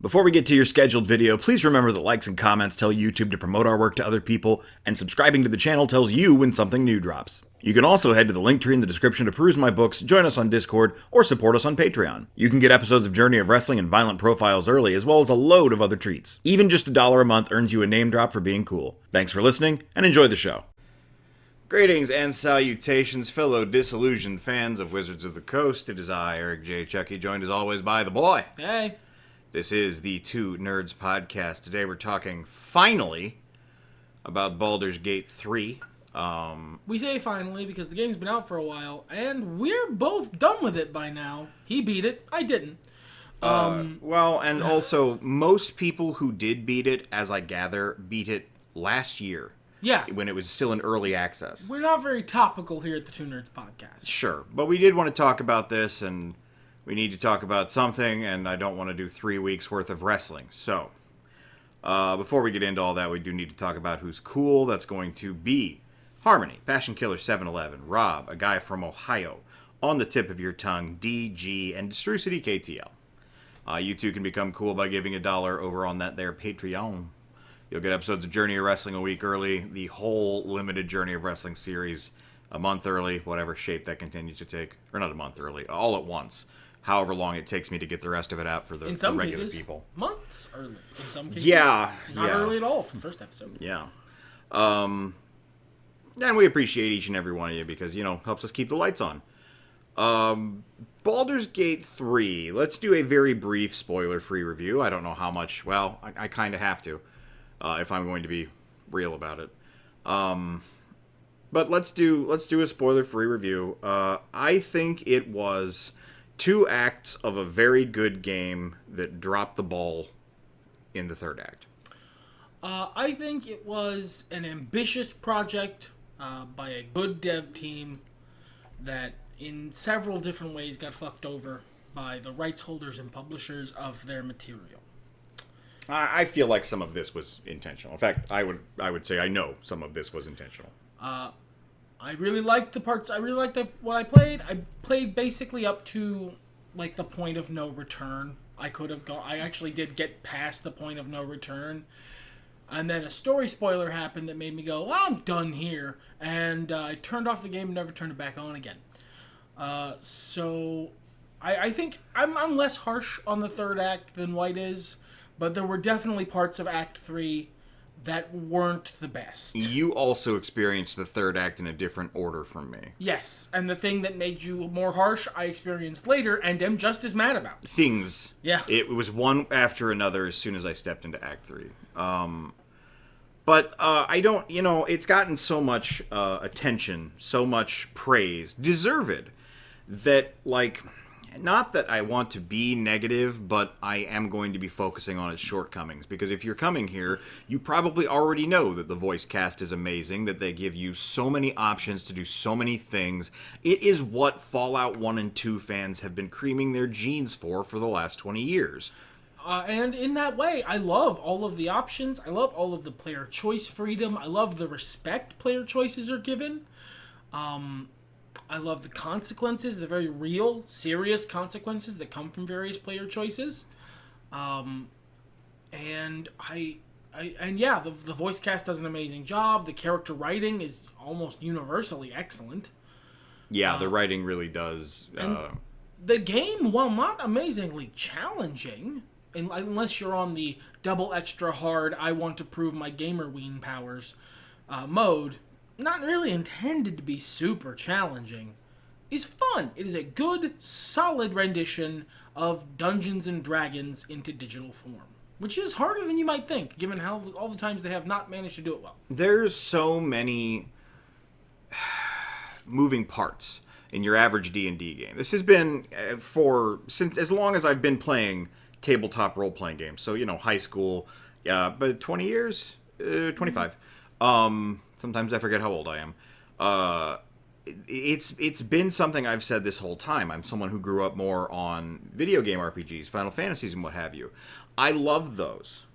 Before we get to your scheduled video, please remember that likes and comments tell YouTube to promote our work to other people, and subscribing to the channel tells you when something new drops. You can also head to the link tree in the description to peruse my books, join us on Discord, or support us on Patreon. You can get episodes of Journey of Wrestling and Violent Profiles early, as well as a load of other treats. Even just $1 a month earns you a name drop for being cool. Thanks for listening, and enjoy the show. Greetings and salutations, fellow disillusioned fans of Wizards of the Coast. It is I, Eric J. Chucky, joined as always by the boy. Hey. This is the Two Nerds Podcast. Today we're talking, finally, about Baldur's Gate 3. We say finally because the game's been out for a while, and we're both done with it by now. He beat it. I didn't. Well, and also, most people who did beat it, as I gather, beat it last year. Yeah. When it was still in early access. We're not very topical here at the Two Nerds Podcast. Sure. But we did want to talk about this, and we need to talk about something, and I don't want to do 3 weeks worth of wrestling. So, before we get into all that, we do need to talk about who's cool. That's going to be Harmony, Passion Killer 711, Rob, a guy from Ohio, On the Tip of Your Tongue, DG, and Destrucity KTL. You too can become cool by giving $1 over on that there Patreon. You'll get episodes of Journey of Wrestling a week early, the whole limited Journey of Wrestling series a month early, whatever shape that continues to take. Or not a month early, all at once. However long it takes me to get the rest of it out for the regular cases, people. Months early. In some cases, yeah, not early at all for the first episode. Yeah. And we appreciate each and every one of you because, helps us keep the lights on. Baldur's Gate 3. Let's do a very brief spoiler-free review. I don't know how much. Well, I kind of have to. If I'm going to be real about it. But let's do a spoiler-free review. I think it was 2 acts of a very good game that dropped the ball in the third act. I think it was an ambitious project by a good dev team that in several different ways got fucked over by the rights holders and publishers of their material. I feel like some of this was intentional. In fact, I would say I know some of this was intentional. I really liked the parts. I really liked what I played. I played basically up to like the point of no return. I actually did get past the point of no return. And then a story spoiler happened that made me go, well, I'm done here. And I turned off the game and never turned it back on again. So I think I'm less harsh on the third act than White is. But there were definitely parts of Act 3 that weren't the best. You also experienced the third act in a different order from me. Yes, and the thing that made you more harsh, I experienced later and am just as mad about. Things. Yeah. It was one after another as soon as I stepped into Act 3. But I don't, it's gotten so much attention, so much praise, deserved, that, not that I want to be negative, but I am going to be focusing on its shortcomings. Because if you're coming here, you probably already know that the voice cast is amazing, that they give you so many options to do so many things. It is what Fallout 1 and 2 fans have been creaming their jeans for the last 20 years. And in that way, I love all of the options. I love all of the player choice freedom. I love the respect player choices are given. I love the consequences, the very real, serious consequences that come from various player choices. The voice cast does an amazing job. The character writing is almost universally excellent. Yeah, the writing really does. The game, while not amazingly challenging, unless you're on the double extra hard, I want to prove my gamer ween powers mode, not really intended to be super challenging, is fun. It is a good, solid rendition of Dungeons and Dragons into digital form, which is harder than you might think, given how all the times they have not managed to do it well. There's so many moving parts in your average D&D game. This has been since as long as I've been playing tabletop role-playing games. So, high school, but 20 years? 25. Sometimes I forget how old I am. It's been something I've said this whole time. I'm someone who grew up more on video game RPGs, Final Fantasies, and what have you. I love those.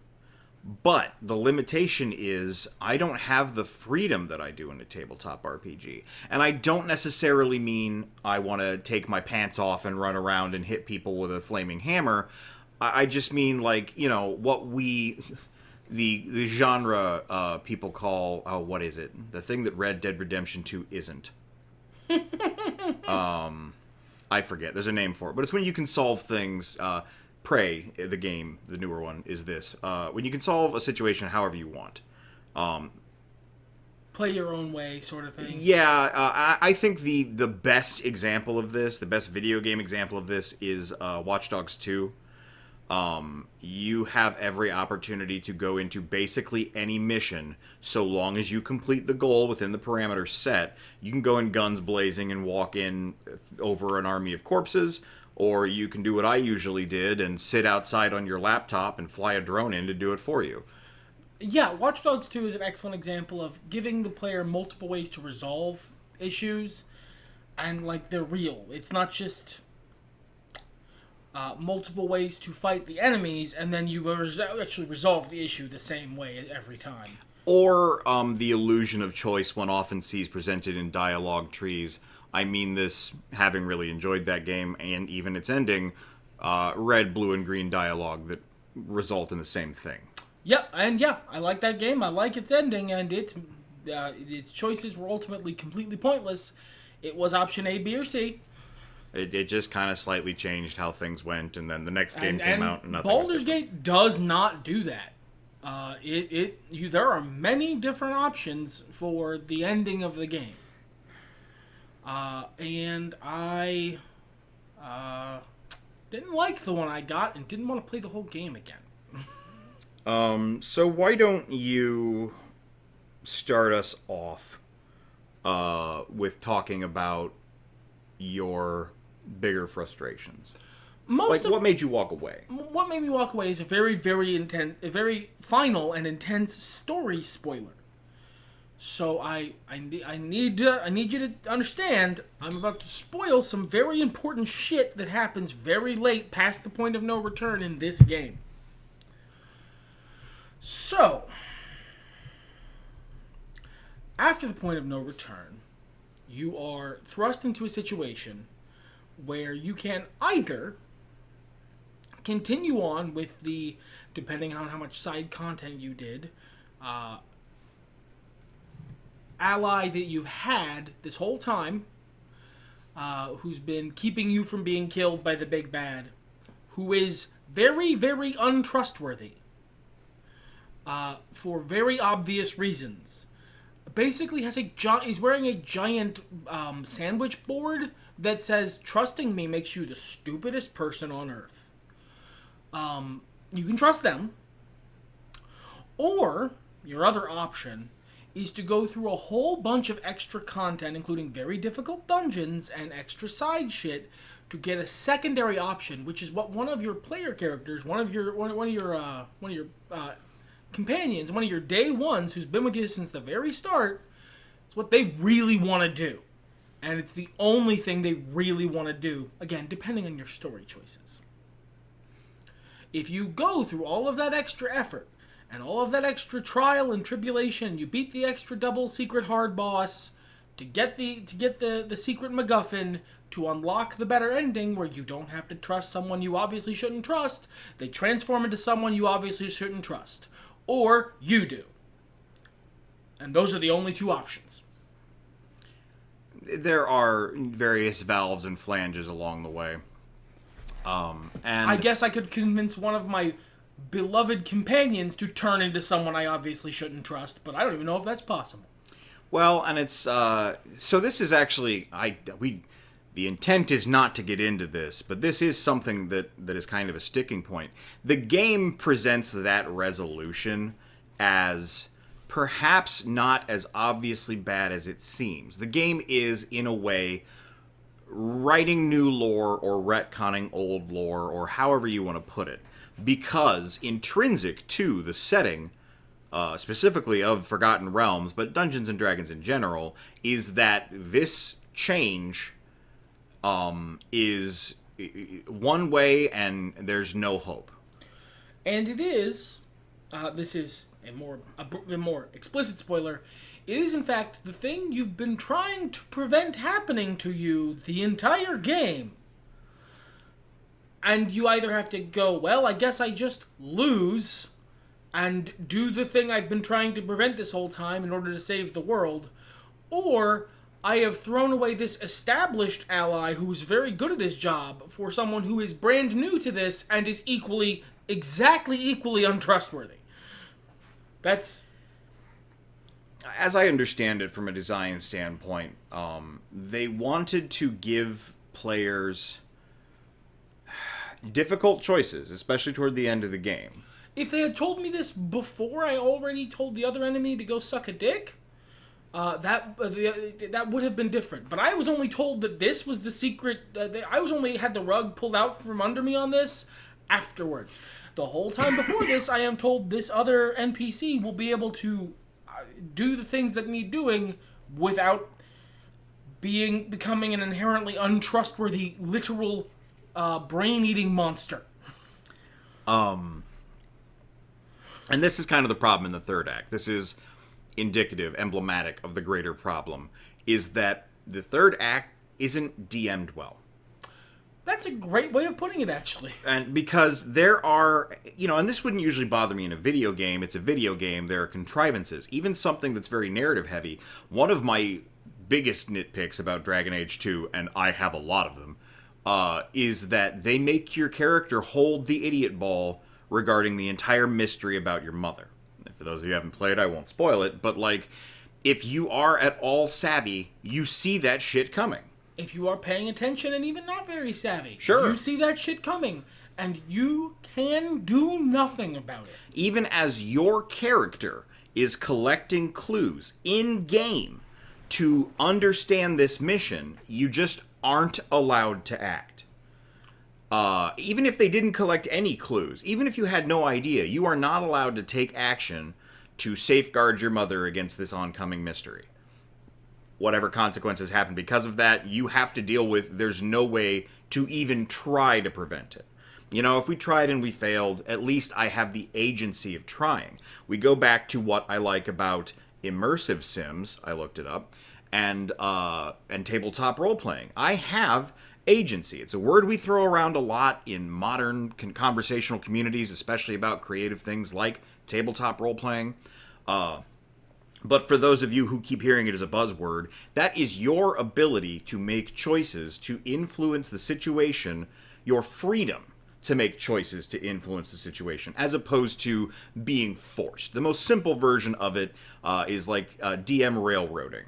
But the limitation is I don't have the freedom that I do in a tabletop RPG. And I don't necessarily mean I want to take my pants off and run around and hit people with a flaming hammer. I just mean, like, you know, what the genre people call, what is it? The thing that Red Dead Redemption 2 isn't. I forget. There's a name for it, but it's when you can solve things. Prey, the game, the newer one, is this. When you can solve a situation however you want. Play your own way, sort of thing. Yeah, I think the best example of this, the best video game example of this, is Watch Dogs 2. You have every opportunity to go into basically any mission, so long as you complete the goal within the parameters set. You can go in guns blazing and walk in over an army of corpses, or you can do what I usually did and sit outside on your laptop and fly a drone in to do it for you. Yeah, Watch Dogs 2 is an excellent example of giving the player multiple ways to resolve issues, and, like, they're real. It's not just multiple ways to fight the enemies, and then you actually resolve the issue the same way every time. Or the illusion of choice one often sees presented in dialogue trees. I mean this, having really enjoyed that game, and even its ending, red, blue, and green dialogue that result in the same thing. Yeah, I like that game. I like its ending, and its choices were ultimately completely pointless. It was option A, B, or C. It just kind of slightly changed how things went, and then the next game came out, and nothing. Baldur's Gate does not do that. There are many different options for the ending of the game, and I didn't like the one I got, and didn't want to play the whole game again. So why don't you start us off with talking about your bigger frustrations? What made you walk away? What made me walk away is a very, very intense, a very final and intense story spoiler. So I need you to understand, I'm about to spoil some very important shit that happens very late past the point of no return in this game. So, after the point of no return, you are thrust into a situation where you can either continue on with the, depending on how much side content you did, ally that you've had this whole time, who's been keeping you from being killed by the big bad, who is very, very untrustworthy. For very obvious reasons. Basically he's wearing a giant sandwich board that says, "Trusting me makes you the stupidest person on earth." You can trust them. Or, your other option is to go through a whole bunch of extra content, including very difficult dungeons and extra side shit, to get a secondary option, which is what one of your player characters, one of your companions, one of your day ones who's been with you since the very start, it's what they really want to do. And it's the only thing they really want to do, again, depending on your story choices. If you go through all of that extra effort and all of that extra trial and tribulation, you beat the extra double secret hard boss to get the secret MacGuffin, to unlock the better ending where you don't have to trust someone you obviously shouldn't trust, they transform into someone you obviously shouldn't trust. Or you do. And those are the only two options. There are various valves and flanges along the way. And I guess I could convince one of my beloved companions to turn into someone I obviously shouldn't trust, but I don't even know if that's possible. Well, and it's so this is actually the intent is not to get into this, but this is something that is kind of a sticking point. The game presents that resolution as perhaps not as obviously bad as it seems. The game is, in a way, writing new lore or retconning old lore, or however you want to put it, because intrinsic to the setting, specifically of Forgotten Realms, but Dungeons & Dragons in general, is that this change is one way and there's no hope. And it is, this is a more explicit spoiler, it is in fact the thing you've been trying to prevent happening to you the entire game. And you either have to go, well, I guess I just lose and do the thing I've been trying to prevent this whole time in order to save the world, or I have thrown away this established ally who's very good at his job for someone who is brand new to this and is exactly equally untrustworthy. That's... As I understand it from a design standpoint, they wanted to give players difficult choices, especially toward the end of the game. If they had told me this before I already told the other enemy to go suck a dick, that would have been different. But I was only told that this was the secret. I was only had the rug pulled out from under me on this afterwards. The whole time before this, I am told this other NPC will be able to do the things that need doing without becoming an inherently untrustworthy, literal brain-eating monster. And this is kind of the problem in the third act. This is indicative, emblematic of the greater problem, is that the third act isn't DM'd well. That's a great way of putting it, actually. And because there are, and this wouldn't usually bother me in a video game. It's a video game. There are contrivances. Even something that's very narrative heavy. One of my biggest nitpicks about Dragon Age 2, and I have a lot of them, is that they make your character hold the idiot ball regarding the entire mystery about your mother. And for those of you who haven't played, I won't spoil it, but if you are at all savvy, you see that shit coming. If you are paying attention and even not very savvy, sure, you see that shit coming, and you can do nothing about it. Even as your character is collecting clues in-game to understand this mission, you just aren't allowed to act. Even if they didn't collect any clues, even if you had no idea, you are not allowed to take action to safeguard your mother against this oncoming mystery. Whatever consequences happen because of that, you have to deal with. There's no way to even try to prevent it. If we tried and we failed, at least I have the agency of trying. We go back to what I like about immersive sims, I looked it up, and tabletop role-playing. I have agency. It's a word we throw around a lot in modern conversational communities, especially about creative things like tabletop role-playing. But for those of you who keep hearing it as a buzzword, that is your ability to make choices to influence the situation, your freedom to make choices to influence the situation, as opposed to being forced. The most simple version of it is like DM railroading.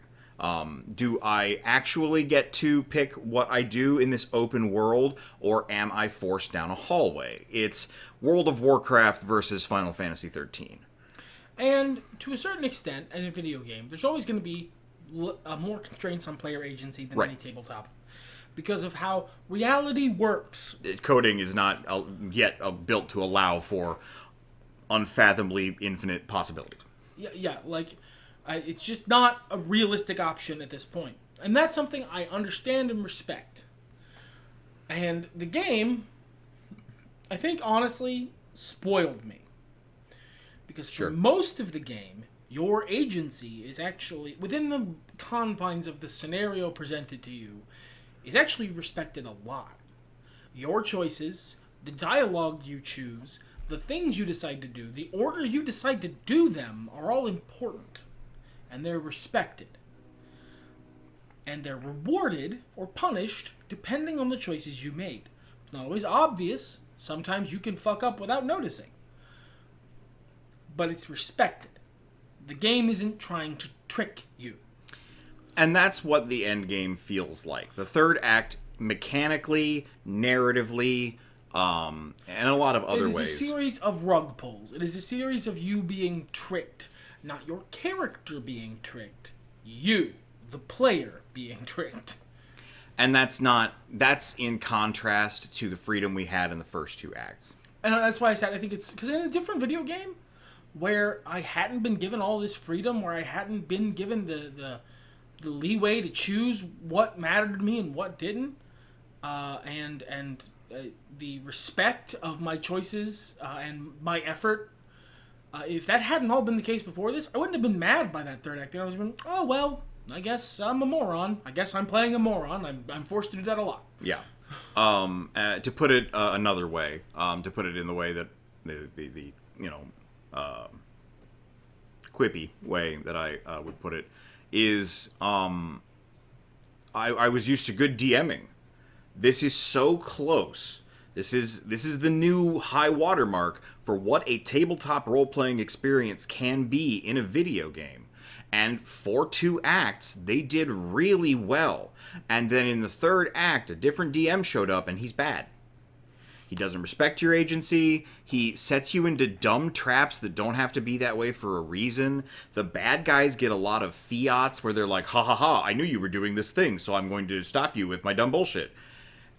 Do I actually get to pick what I do in this open world, or am I forced down a hallway? It's World of Warcraft versus Final Fantasy 13. And to a certain extent, in a video game, there's always going to be more constraints on player agency than any tabletop. Because of how reality works. Coding is not yet built to allow for unfathomably infinite possibilities. Yeah, it's just not a realistic option at this point. And that's something I understand and respect. And the game, I think, honestly, spoiled me. Because for most of the game, your agency is actually, within the confines of the scenario presented to you, is actually respected a lot. Your choices, the dialogue you choose, the things you decide to do, the order you decide to do them are all important. And they're respected. And they're rewarded or punished depending on the choices you made. It's not always obvious. Sometimes you can fuck up without noticing. But it's respected. The game isn't trying to trick you. And that's what the end game feels like. The third act, mechanically, narratively, and a lot of other ways. It is a series of rug pulls. It is a series of you being tricked. Not your character being tricked. You, the player, being tricked. And that's in contrast to the freedom we had in the first two acts. And that's why I said I think it's... Because in a different video game, where I hadn't been given all this freedom, where I hadn't been given the leeway to choose what mattered to me and what didn't, and the respect of my choices and my effort, if that hadn't all been the case before this, I wouldn't have been mad by that third act. I was been, oh well, I guess I'm a moron. I guess I'm playing a moron. I'm forced to do that a lot. Yeah. To put it another way, to put it in the way that the quippy way that I would put it is, I was used to good DMing. This is so close. This is the new high watermark for what a tabletop role-playing experience can be in a video game. And for 2 acts, they did really well. And then in the 3rd act, a different DM showed up and he's bad. He doesn't respect your agency. He sets you into dumb traps that don't have to be that way for a reason. The bad guys get a lot of fiats where they're like, ha ha ha, I knew you were doing this thing, so I'm going to stop you with my dumb bullshit.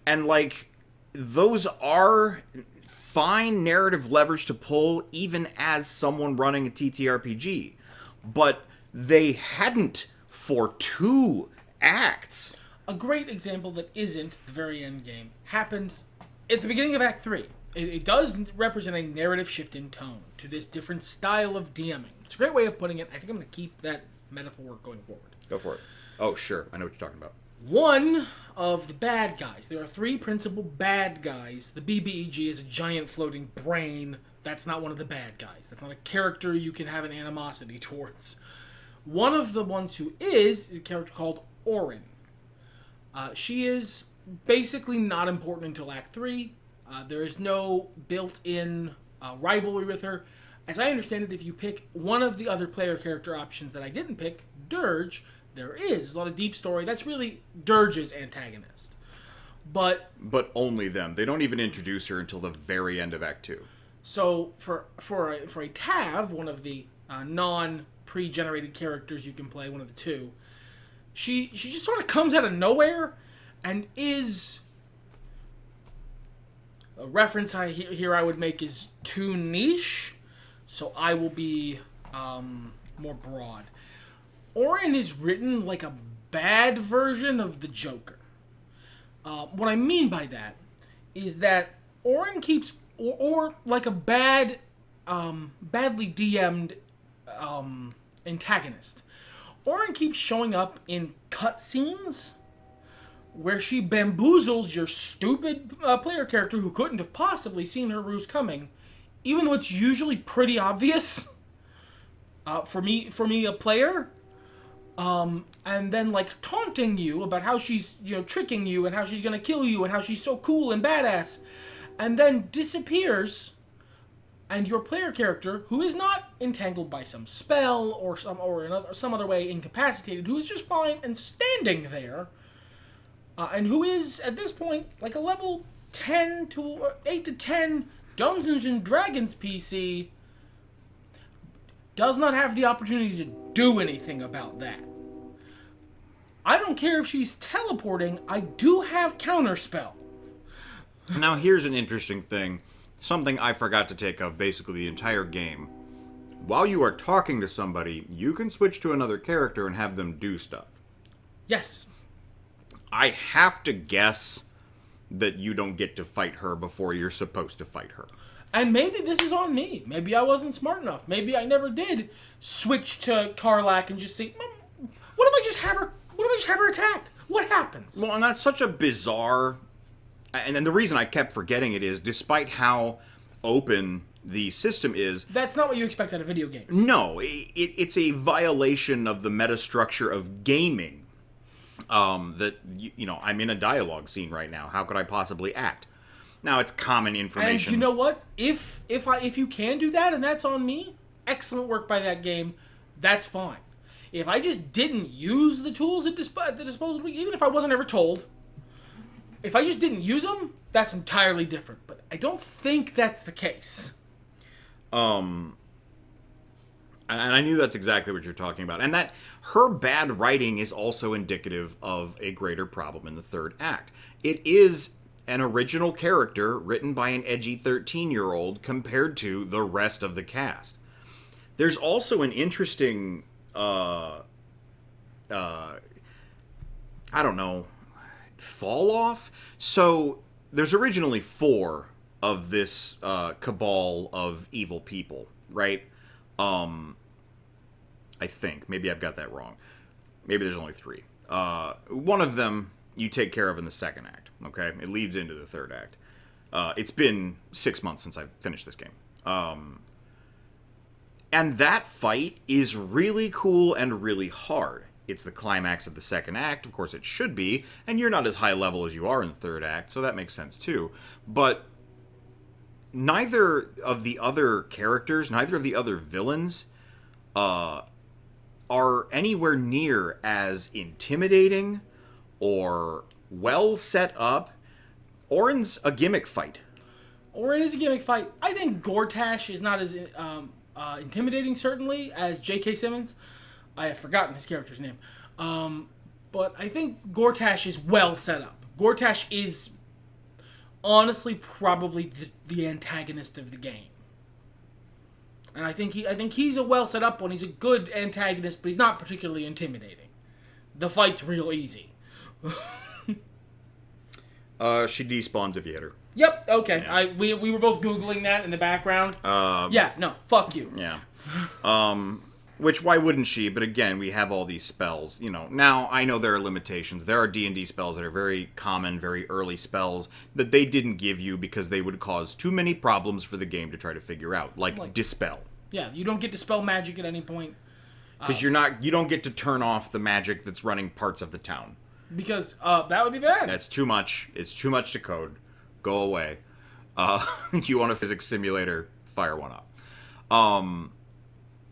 And, like, those are fine narrative levers to pull even as someone running a TTRPG. But they hadn't for 2 acts. A great example that isn't the very end game happens at the beginning of Act 3. It does represent a narrative shift in tone to this different style of DMing. It's a great way of putting it. I think I'm going to keep that metaphor going forward. Go for it. Oh, sure. I know what you're talking about. One of the bad guys. There are 3 principal bad guys. The BBEG is a giant floating brain. That's not one of the bad guys. That's not a character you can have an animosity towards. One of the ones who is a character called Orin. She is basically not important until Act 3. There is no built-in rivalry with her. As I understand it, if you pick one of the other player character options that I didn't pick, Dirge, there is a lot of deep story. That's really Dirge's antagonist. But only them. They don't even introduce her until the very end of Act 2. So for a Tav, one of the non-pre-generated characters you can play, one of the 2, she just sort of comes out of nowhere and is... A reference I would make is too niche, so I will be more broad. Orin is written like a bad version of the Joker. What I mean by that is that Orin keeps, or like a badly DM'd antagonist. Orin keeps showing up in cutscenes where she bamboozles your stupid player character who couldn't have possibly seen her ruse coming, even though it's usually pretty obvious for me, a player. And then like taunting you about how she's tricking you and how she's gonna kill you and how she's so cool and badass, and then disappears. And your player character, who is not entangled by some spell or some other way incapacitated, who is just fine and standing there, and who is at this point like a level 8 to 10 Dungeons and Dragons PC, does not have the opportunity to do anything about that. I don't care if she's teleporting. I do have counterspell. Now here's an interesting thing. Something I forgot to take of basically the entire game. While you are talking to somebody, you can switch to another character and have them do stuff. Yes. I have to guess that you don't get to fight her before you're supposed to fight her. And maybe this is on me. Maybe I wasn't smart enough. Maybe I never did switch to Karlach and just say, what if I just have her attack? What happens? Well, and that's such a bizarre... And then the reason I kept forgetting it is, despite how open the system is... That's not what you expect out of video games. No, it's a violation of the metastructure of gaming. That, I'm in a dialogue scene right now. How could I possibly act? Now, it's common information. And you know what? If you can do that and that's on me, excellent work by that game. That's fine. If I just didn't use the tools at the disposal, even if I wasn't ever told... If I just didn't use them, that's entirely different. But I don't think that's the case. And I knew that's exactly what you're talking about. And that her bad writing is also indicative of a greater problem in the 3rd act. It is an original character written by an edgy 13-year-old compared to the rest of the cast. There's also an interesting, I don't know, fall off. So there's originally 4 of this cabal of evil people, right? I think maybe I've got that wrong. Maybe there's only 3. One of them you take care of in the second act. Okay, it leads into the third act. It's been 6 months since I finished this game. And that fight is really cool and really hard. It's the climax of the second act, of course it should be, and you're not as high level as you are in the third act, so that makes sense too. But neither of the other characters, neither of the other villains, are anywhere near as intimidating or well set up. Orin's a gimmick fight. Orin is a gimmick fight. I think Gortash is not as intimidating, certainly, as J.K. Simmons. I have forgotten his character's name. But I think Gortash is well set up. Gortash is honestly probably the antagonist of the game. And I think he's a well set up one. He's a good antagonist, but he's not particularly intimidating. The fight's real easy. She despawns if you hit her. Yep, okay. Yeah. We were both Googling that in the background. Yeah, no, fuck you. Yeah. Which, why wouldn't she? But again, we have all these spells. You know, now I know there are limitations. There are D&D spells that are very common, very early spells that they didn't give you because they would cause too many problems for the game to try to figure out. Like Dispel. Yeah, you don't get to spell magic at any point. Because you don't get to turn off the magic that's running parts of the town. Because that would be bad. That's too much. It's too much to code. Go away. You want a physics simulator? Fire one up.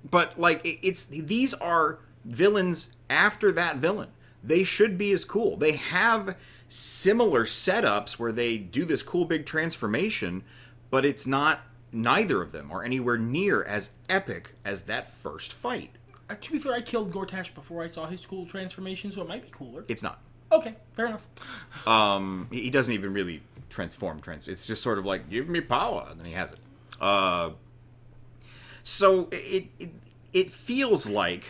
But like these are villains after that villain. They should be as cool. They have similar setups where they do this cool big transformation, but it's not. Neither of them are anywhere near as epic as that first fight. To be fair, I killed Gortash before I saw his cool transformation, so it might be cooler. It's not. Okay, fair enough. He doesn't even really transform. It's just sort of like, give me power, and then he has it. So it feels like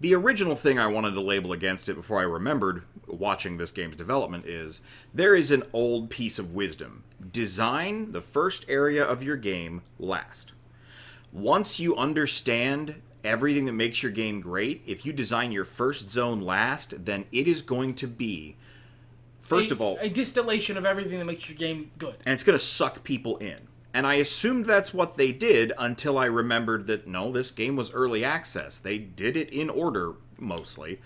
the original thing I wanted to label against it before I remembered watching this game's development is there is an old piece of wisdom. Design the first area of your game last. Once you understand everything that makes your game great, if you design your first zone last, then it is going to be, first of all, a distillation of everything that makes your game good. And it's going to suck people in. And I assumed that's what they did until I remembered that, no, this game was early access. They did it in order, mostly.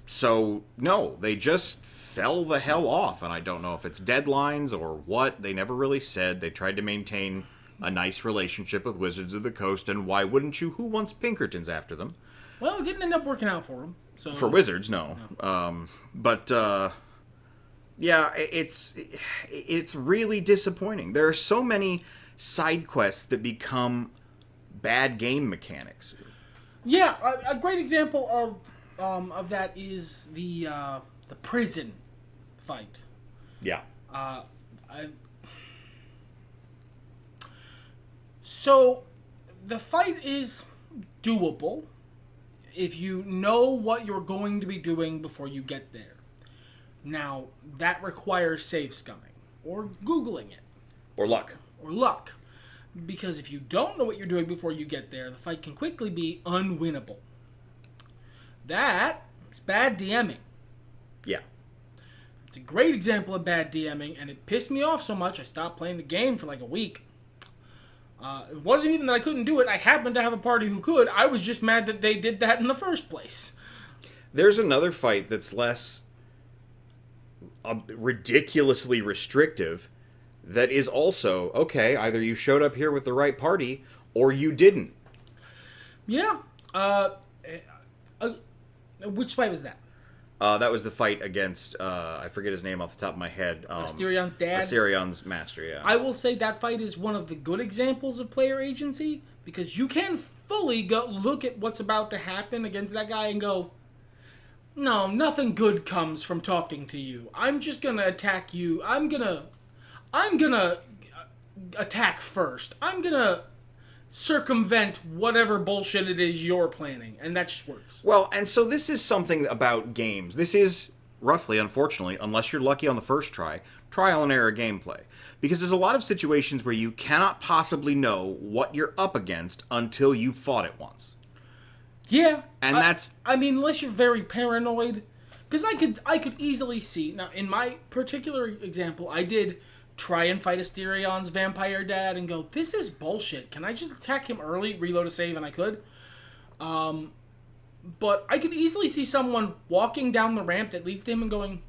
So, no, they just fell the hell off. And I don't know if it's deadlines or what. They never really said. They tried to maintain a nice relationship with Wizards of the Coast, and why wouldn't you? Who wants Pinkertons after them? Well, it didn't end up working out for them. So for Wizards, no. Yeah, it's really disappointing. There are so many side quests that become bad game mechanics. Yeah, a great example of that is the prison fight. Yeah. So the fight is doable if you know what you're going to be doing before you get there. Now, that requires save scumming, or Googling it. Or luck. Because if you don't know what you're doing before you get there, the fight can quickly be unwinnable. That is bad DMing. Yeah. It's a great example of bad DMing, and it pissed me off so much I stopped playing the game for like a week. It wasn't even that I couldn't do it. I happened to have a party who could. I was just mad that they did that in the first place. There's another fight that's less ridiculously restrictive that is also, okay, either you showed up here with the right party or you didn't. Yeah. Which fight was that? That was the fight against, I forget his name off the top of my head. Astarion's dad? Astarion's master, yeah. I will say that fight is one of the good examples of player agency, because you can fully go look at what's about to happen against that guy and go, no, nothing good comes from talking to you. I'm just gonna attack you. I'm gonna attack first. I'm gonna circumvent whatever bullshit it is you're planning, and that just works. Well, and so this is something about games. This is roughly, unfortunately, unless you're lucky on the first try, trial and error gameplay. Because there's a lot of situations where you cannot possibly know what you're up against until you've fought it once. Yeah. And I mean, unless you're very paranoid, Because I could easily see, now in my particular example, I did try and fight Asterion's vampire dad and go, this is bullshit. Can I just attack him early, reload a save, and I could? But I could easily see someone walking down the ramp that leads to him and going,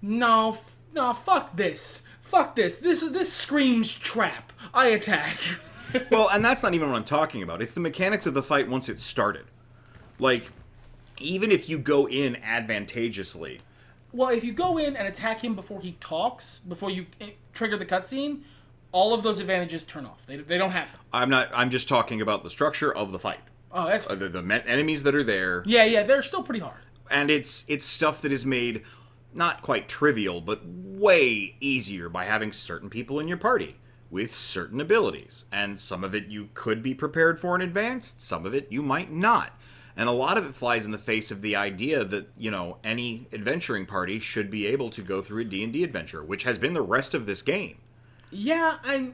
no, fuck this. Fuck this. This screams trap. I attack. Well, and that's not even what I'm talking about. It's the mechanics of the fight once it's started. Like, even if you go in advantageously. Well, if you go in and attack him before he talks, before you trigger the cutscene, all of those advantages turn off. They don't happen. I'm just talking about the structure of the fight. Oh, that's... the enemies that are there. Yeah, they're still pretty hard. And it's stuff that is made not quite trivial, but way easier by having certain people in your party with certain abilities. And some of it you could be prepared for in advance, some of it you might not. And a lot of it flies in the face of the idea that, any adventuring party should be able to go through a D&D adventure, which has been the rest of this game. Yeah, and,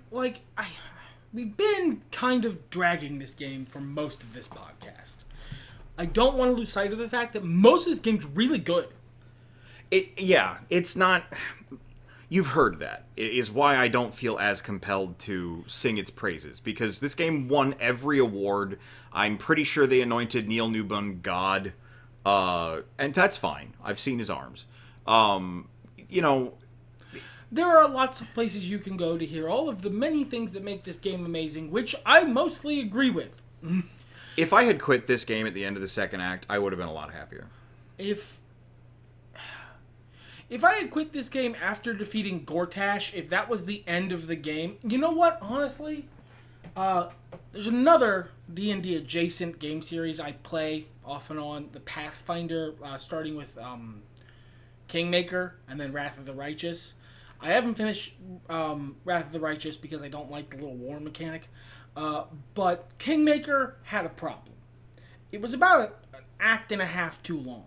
we've been kind of dragging this game for most of this podcast. I don't want to lose sight of the fact that most of this game's really good. It's not... You've heard that. It is why I don't feel as compelled to sing its praises, because this game won every award. I'm pretty sure they anointed Neil Newbon God, and that's fine. I've seen his arms. There are lots of places you can go to hear all of the many things that make this game amazing, which I mostly agree with. If I had quit this game at the end of the second act, I would have been a lot happier. If I had quit this game after defeating Gortash, if that was the end of the game, you know what, honestly? There's another D&D adjacent game series I play off and on, the Pathfinder, starting with Kingmaker and then Wrath of the Righteous. I haven't finished Wrath of the Righteous because I don't like the little war mechanic, but Kingmaker had a problem. It was about an act and a half too long.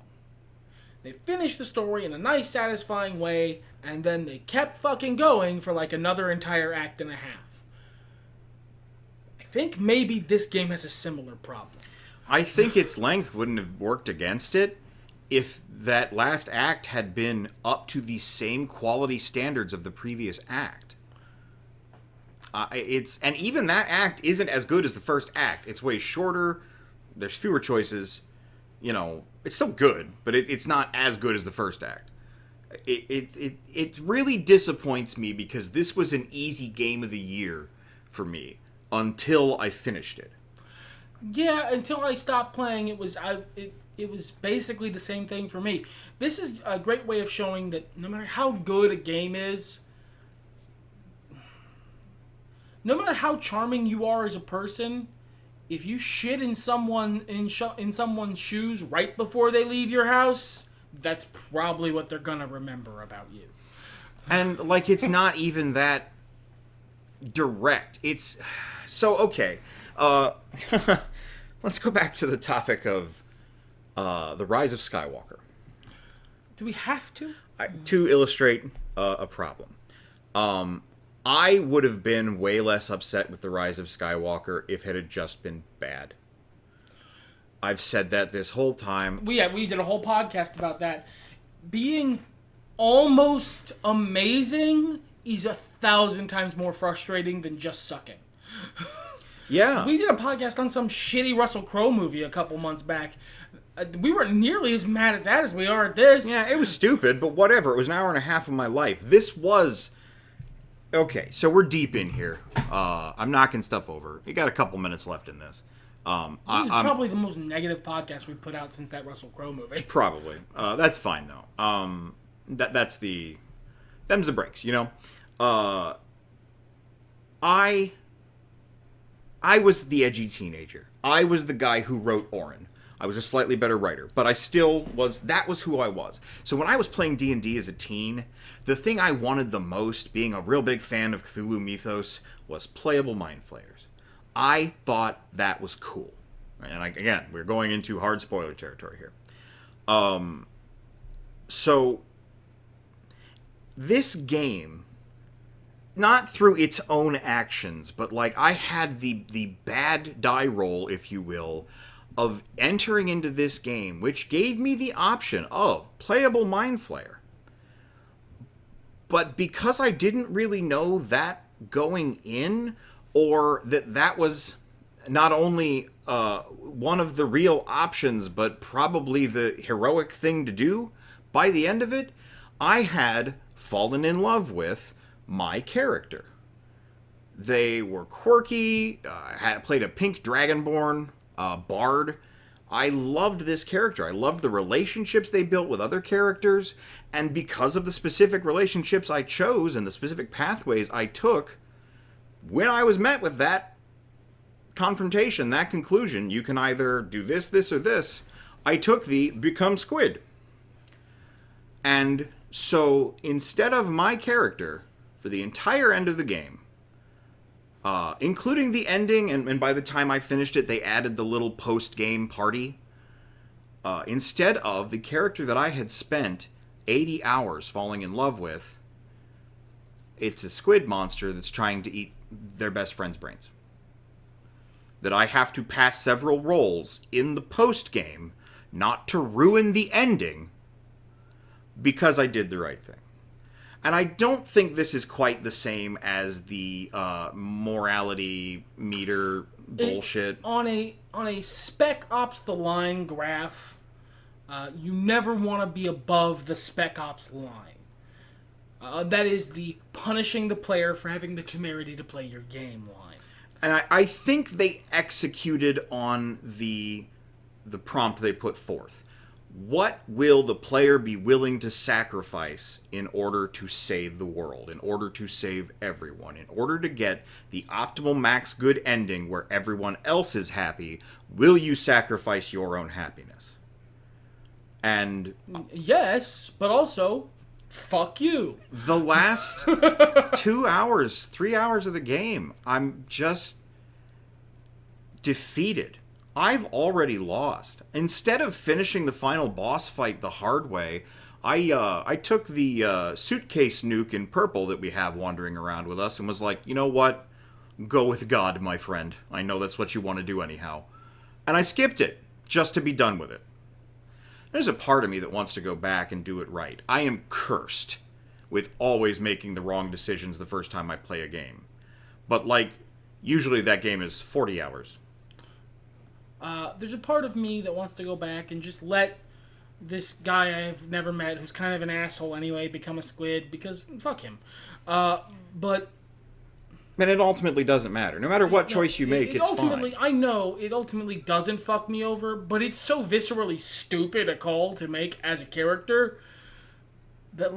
They finished the story in a nice, satisfying way, and then they kept fucking going for another entire act and a half. I think maybe this game has a similar problem. I think its length wouldn't have worked against it if that last act had been up to the same quality standards of the previous act. And even that act isn't as good as the first act. It's way shorter. There's fewer choices. It's still good, but it's not as good as the first act. It really disappoints me because this was an easy game of the year for me until I finished it. Yeah, until I stopped playing, it was basically the same thing for me. This is a great way of showing that no matter how good a game is, no matter how charming you are as a person, if you shit in someone's shoes right before they leave your house, that's probably what they're gonna remember about you. And it's not even that direct. It's so okay. Let's go back to the topic of the Rise of Skywalker. Do we have to? To illustrate a problem. I would have been way less upset with The Rise of Skywalker if it had just been bad. I've said that this whole time. We did a whole podcast about that. Being almost amazing is 1,000 times more frustrating than just sucking. Yeah. We did a podcast on some shitty Russell Crowe movie a couple months back. We weren't nearly as mad at that as we are at this. Yeah, it was stupid, but whatever. It was an hour and a half of my life. This was... Okay, so we're deep in here. I'm knocking stuff over. You got a couple minutes left in this. This is probably the most negative podcast we've put out since that Russell Crowe movie. Probably. That's fine, though. Them's the breaks, I was the edgy teenager. I was the guy who wrote Orin. I was a slightly better writer, but I still was, that was who I was. So when I was playing D&D as a teen, the thing I wanted the most, being a real big fan of Cthulhu mythos, was playable mind flayers. I thought that was cool. And again, we're going into hard spoiler territory here. So this game, not through its own actions, but I had the bad die roll, if you will, of entering into this game, which gave me the option of playable Mind Flayer. But because I didn't really know that going in, or that was not only one of the real options, but probably the heroic thing to do, by the end of it, I had fallen in love with my character. They were quirky, had played a pink dragonborn, bard. I loved this character. I loved the relationships they built with other characters, and because of the specific relationships I chose and the specific pathways I took, when I was met with that confrontation, that conclusion, you can either do this, this, or this, I took the become squid. And so instead of my character, for the entire end of the game, including the ending, and by the time I finished it, they added the little post-game party. Instead of the character that I had spent 80 hours falling in love with, it's a squid monster that's trying to eat their best friend's brains. That I have to pass several rolls in the post-game, not to ruin the ending, because I did the right thing. And I don't think this is quite the same as the morality meter bullshit. On a Spec Ops The Line graph, you never want to be above the Spec Ops line. That is the punishing the player for having the temerity to play your game line. And I think they executed on the prompt they put forth. What will the player be willing to sacrifice in order to save the world, in order to save everyone, in order to get the optimal max good ending where everyone else is happy? Will you sacrifice your own happiness? And yes, but also, fuck you. The last 2 hours, 3 hours of the game, I'm just defeated. I've already lost. Instead of finishing the final boss fight the hard way, I took the suitcase nuke in purple that we have wandering around with us and was like, you know what? Go with God, my friend. I know that's what you want to do anyhow. And I skipped it, just to be done with it. There's a part of me that wants to go back and do it right. I am cursed with always making the wrong decisions the first time I play a game. But, usually that game is 40 hours. There's a part of me that wants to go back and just let this guy I've never met, who's kind of an asshole anyway, become a squid, because fuck him. But... And it ultimately doesn't matter. No matter what choice you make, it's fine. I know it ultimately doesn't fuck me over, but it's so viscerally stupid a call to make as a character that,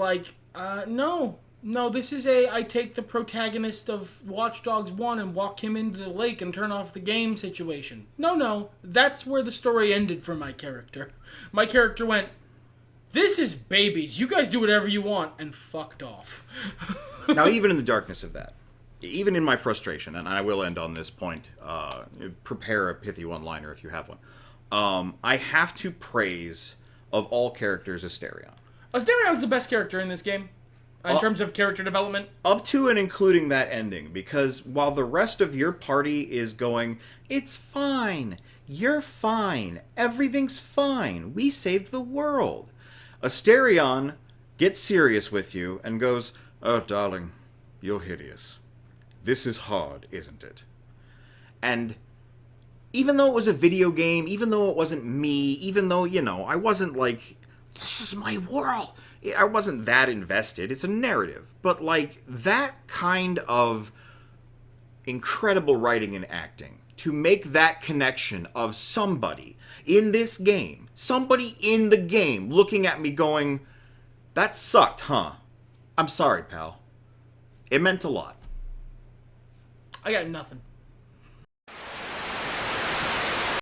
no. No, this is I take the protagonist of Watch Dogs 1 and walk him into the lake and turn off the game situation. No, that's where the story ended for my character. My character went, this is babies, you guys do whatever you want, and fucked off. Now, even in the darkness of that, even in my frustration, and I will end on this point, prepare a pithy one-liner if you have one, I have to praise, of all characters, Asterion. Asterion's the best character in this game. In terms of character development? Up to and including that ending, because while the rest of your party is going, it's fine, you're fine, everything's fine, we saved the world, Asterion gets serious with you and goes, oh, darling, you're hideous. This is hard, isn't it? And even though it was a video game, even though it wasn't me, even though, I wasn't like, this is my world, I wasn't that invested. It's a narrative. But, that kind of incredible writing and acting, to make that connection of somebody in this game, somebody in the game looking at me going, that sucked, huh? I'm sorry, pal. It meant a lot. I got nothing.